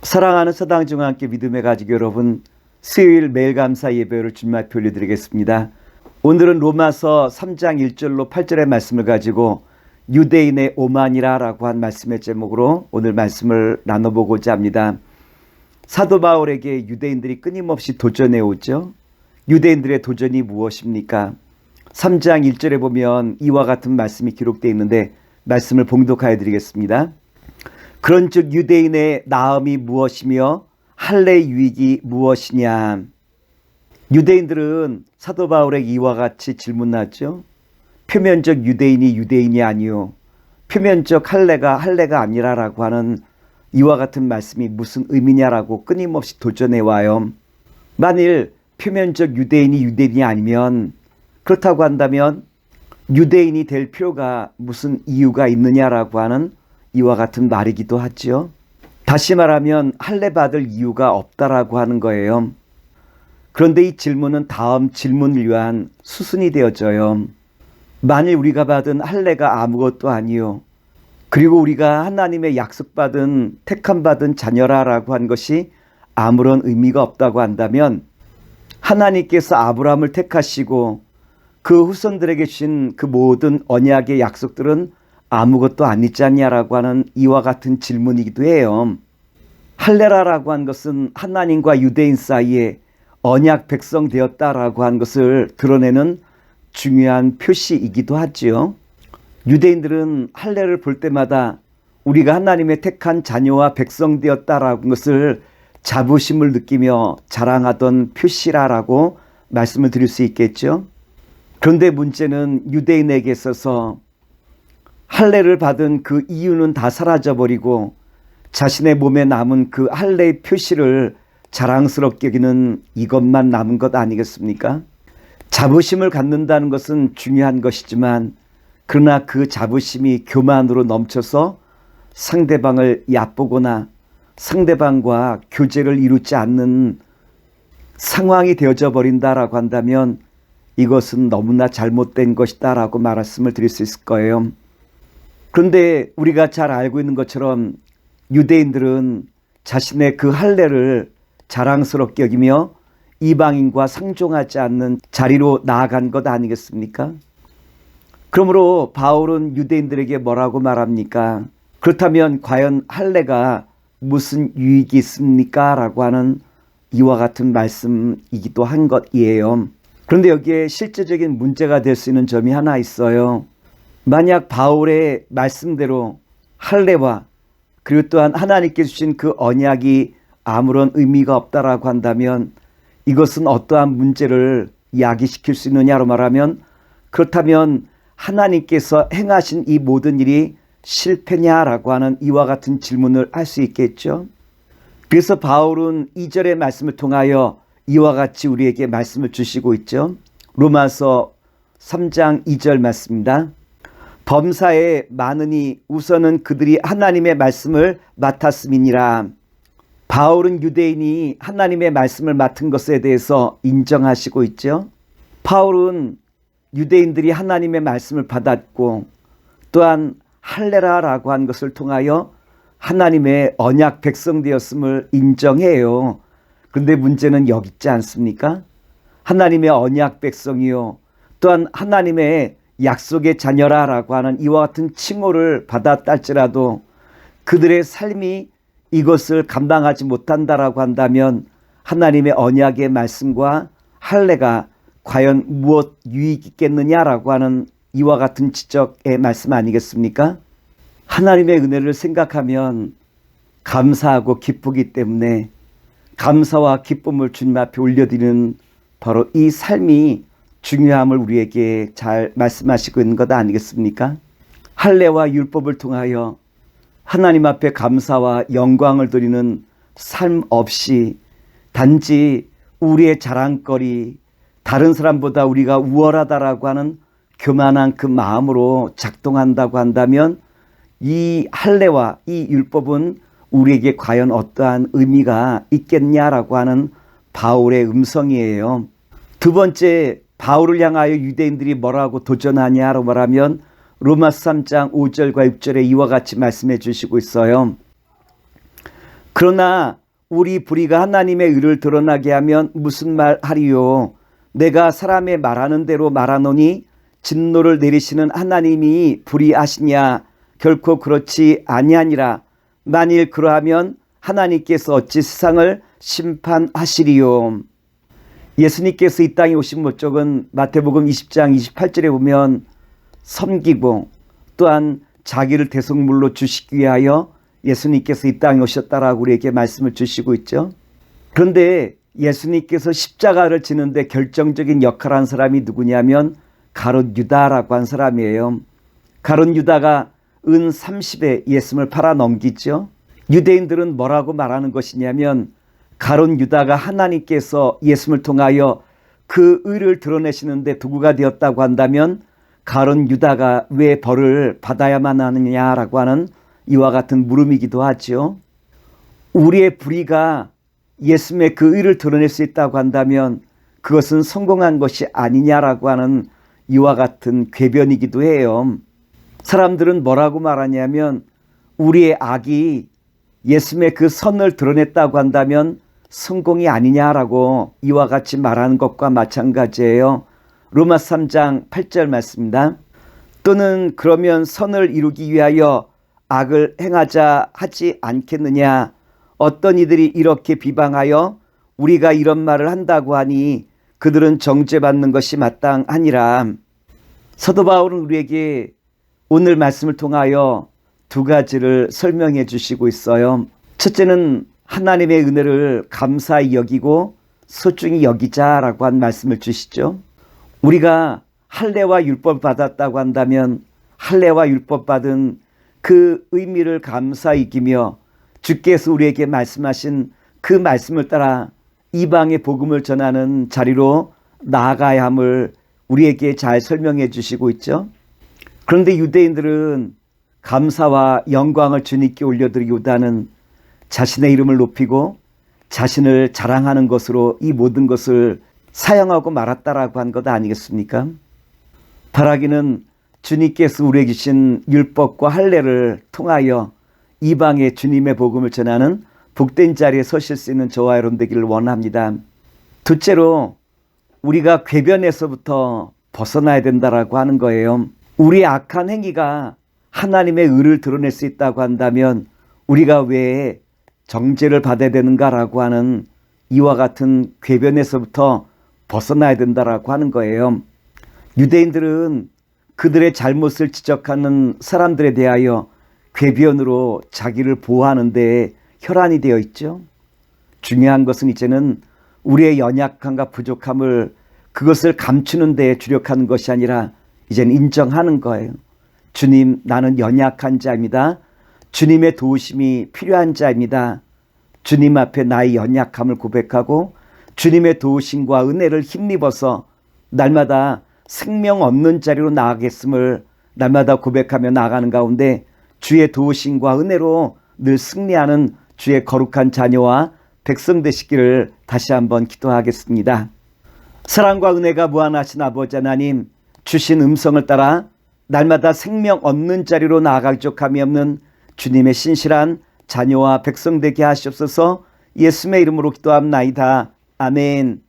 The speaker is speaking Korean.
사랑하는 서당중앙 함께 믿음의 가족 여러분, 수요일 매일 감사 예배를 주님 앞에 올려드리겠습니다. 오늘은 로마서 3장 1절로 8절의 말씀을 가지고 유대인의 오만이라 라고 한 말씀의 제목으로 오늘 말씀을 나눠보고자 합니다. 사도 바울에게 유대인들이 끊임없이 도전해오죠. 유대인들의 도전이 무엇입니까? 3장 1절에 보면 이와 같은 말씀이 기록되어 있는데 말씀을 봉독하여 드리겠습니다. 그런즉 유대인의 나음이 무엇이며 할례의 유익이 무엇이냐. 유대인들은 사도 바울에게 이와 같이 질문하죠. 표면적 유대인이 유대인이 아니요 표면적 할례가 아니라라고 하는 이와 같은 말씀이 무슨 의미냐라고 끊임없이 도전해와요. 만일 표면적 유대인이 유대인이 아니면, 그렇다고 한다면 유대인이 될 필요가 무슨 이유가 있느냐라고 하는 이와 같은 말이기도 하죠. 다시 말하면 할례 받을 이유가 없다라고 하는 거예요. 그런데 이 질문은 다음 질문을 위한 수순이 되어져요. 만일 우리가 받은 할례가 아무것도 아니요 그리고 우리가 하나님의 약속받은 택함받은 자녀라라고 한 것이 아무런 의미가 없다고 한다면, 하나님께서 아브라함을 택하시고 그 후손들에게 주신 그 모든 언약의 약속들은 아무것도 아니지 않냐라고 하는 이와 같은 질문이기도 해요. 할례라고 한 것은 하나님과 유대인 사이에 언약 백성 되었다라고 한 것을 드러내는 중요한 표시이기도 하지요. 유대인들은 할례를 볼 때마다 우리가 하나님의 택한 자녀와 백성 되었다라고 한 것을 자부심을 느끼며 자랑하던 표시라라고 말씀을 드릴 수 있겠죠. 그런데 문제는 유대인에게 있어서 할례를 받은 그 이유는 다 사라져버리고 자신의 몸에 남은 그 할례의 표시를 자랑스럽게 여기는 이것만 남은 것 아니겠습니까? 자부심을 갖는다는 것은 중요한 것이지만, 그러나 그 자부심이 교만으로 넘쳐서 상대방을 얕보거나 상대방과 교제를 이루지 않는 상황이 되어져 버린다라고 한다면 이것은 너무나 잘못된 것이다라고 말씀을 드릴 수 있을 거예요. 그런데 우리가 잘 알고 있는 것처럼 유대인들은 자신의 그 할례를 자랑스럽게 여기며 이방인과 상종하지 않는 자리로 나아간 것 아니겠습니까? 그러므로 바울은 유대인들에게 뭐라고 말합니까? 그렇다면 과연 할례가 무슨 유익이 있습니까? 라고 하는 이와 같은 말씀이기도 한 것이에요. 그런데 여기에 실제적인 문제가 될 수 있는 점이 하나 있어요. 만약 바울의 말씀대로 할례와 그리고 또한 하나님께 주신 그 언약이 아무런 의미가 없다라고 한다면 이것은 어떠한 문제를 야기시킬 수 있느냐로 말하면, 그렇다면 하나님께서 행하신 이 모든 일이 실패냐라고 하는 이와 같은 질문을 할 수 있겠죠. 그래서 바울은 2절의 말씀을 통하여 이와 같이 우리에게 말씀을 주시고 있죠. 로마서 3장 2절 말씀입니다. 범사에 많으니 우선은 그들이 하나님의 말씀을 맡았음이니라. 바울은 유대인이 하나님의 말씀을 맡은 것에 대해서 인정하시고 있죠. 바울은 유대인들이 하나님의 말씀을 받았고 또한 할례라고 한 것을 통하여 하나님의 언약 백성 되었음을 인정해요. 그런데 문제는 여기 있지 않습니까? 하나님의 언약 백성이요 또한 하나님의 약속의 자녀라고 하는 이와 같은 칭호를 받았다 할지라도 그들의 삶이 이것을 감당하지 못한다라고 한다면 하나님의 언약의 말씀과 할례가 과연 무엇 유익이 있겠느냐라고 하는 이와 같은 지적의 말씀 아니겠습니까? 하나님의 은혜를 생각하면 감사하고 기쁘기 때문에 감사와 기쁨을 주님 앞에 올려드리는 바로 이 삶이 중요함을 우리에게 잘 말씀하시고 있는 것 아니겠습니까? 할례와 율법을 통하여 하나님 앞에 감사와 영광을 드리는 삶 없이 단지 우리의 자랑거리, 다른 사람보다 우리가 우월하다라고 하는 교만한 그 마음으로 작동한다고 한다면 이 할례와 이 율법은 우리에게 과연 어떠한 의미가 있겠냐라고 하는 바울의 음성이에요. 두 번째, 바울을 향하여 유대인들이 뭐라고 도전하냐로 말하면 로마서 3장 5절과 6절에 이와 같이 말씀해 주시고 있어요. 그러나 우리 불의가 하나님의 의를 드러나게 하면 무슨 말 하리요? 내가 사람의 말하는 대로 말하노니 진노를 내리시는 하나님이 불의하시냐? 결코 그렇지 아니하니라. 만일 그러하면 하나님께서 어찌 세상을 심판하시리요? 예수님께서 이 땅에 오신 목적은 마태복음 20장 28절에 보면 섬기고 또한 자기를 대속물로 주시기 위하여 예수님께서 이 땅에 오셨다라고 우리에게 말씀을 주시고 있죠. 그런데 예수님께서 십자가를 지는데 결정적인 역할을 한 사람이 누구냐면 가룟 유다라고 한 사람이에요. 가룟 유다가 은 30에 예수님을 팔아 넘기죠. 유대인들은 뭐라고 말하는 것이냐면 가룟 유다가 하나님께서 예수님을 통하여 그 의를 드러내시는데 도구가 되었다고 한다면 가룟 유다가 왜 벌을 받아야만 하느냐라고 하는 이와 같은 물음이기도 하죠. 우리의 불의가 예수님의 그 의를 드러낼 수 있다고 한다면 그것은 성공한 것이 아니냐라고 하는 이와 같은 궤변이기도 해요. 사람들은 뭐라고 말하냐면 우리의 악이 예수님의 그 선을 드러냈다고 한다면 성공이 아니냐라고 이와 같이 말하는 것과 마찬가지예요. 로마 3장 8절 말씀입니다. 또는 그러면 선을 이루기 위하여 악을 행하자 하지 않겠느냐? 어떤 이들이 이렇게 비방하여 우리가 이런 말을 한다고 하니 그들은 정죄받는 것이 마땅하니라. 사도 바울은 우리에게 오늘 말씀을 통하여 두 가지를 설명해 주시고 있어요. 첫째는 하나님의 은혜를 감사히 여기고 소중히 여기자라고 한 말씀을 주시죠. 우리가 할례와 율법 받았다고 한다면 할례와 율법 받은 그 의미를 감사히 여기며 주께서 우리에게 말씀하신 그 말씀을 따라 이방의 복음을 전하는 자리로 나아가야 함을 우리에게 잘 설명해 주시고 있죠. 그런데 유대인들은 감사와 영광을 주님께 올려드리기보다는 자신의 이름을 높이고 자신을 자랑하는 것으로 이 모든 것을 사용하고 말았다라고 한 것 아니겠습니까? 바라기는 주님께서 우리에게 주신 율법과 할례를 통하여 이방의 주님의 복음을 전하는 복된 자리에 서실 수 있는 저와 여러분 되기를 원합니다. 둘째로 우리가 궤변에서부터 벗어나야 된다라고 하는 거예요. 우리의 악한 행위가 하나님의 의를 드러낼 수 있다고 한다면 우리가 왜 정죄를 받아야 되는가라고 하는 이와 같은 궤변에서부터 벗어나야 된다라고 하는 거예요. 유대인들은 그들의 잘못을 지적하는 사람들에 대하여 궤변으로 자기를 보호하는 데 혈안이 되어 있죠. 중요한 것은 이제는 우리의 연약함과 부족함을 그것을 감추는 데 주력하는 것이 아니라 이제는 인정하는 거예요. 주님, 나는 연약한 자입니다. 주님의 도우심이 필요한 자입니다. 주님 앞에 나의 연약함을 고백하고 주님의 도우심과 은혜를 힘입어서 날마다 생명 얻는 자리로 나아가겠음을 날마다 고백하며 나아가는 가운데 주의 도우심과 은혜로 늘 승리하는 주의 거룩한 자녀와 백성 되시기를 다시 한번 기도하겠습니다. 사랑과 은혜가 무한하신 아버지 하나님, 주신 음성을 따라 날마다 생명 얻는 자리로 나아갈 족함이 없는 주님의 신실한 자녀와 백성 되게 하시옵소서. 예수의 이름으로 기도합나이다. 아멘.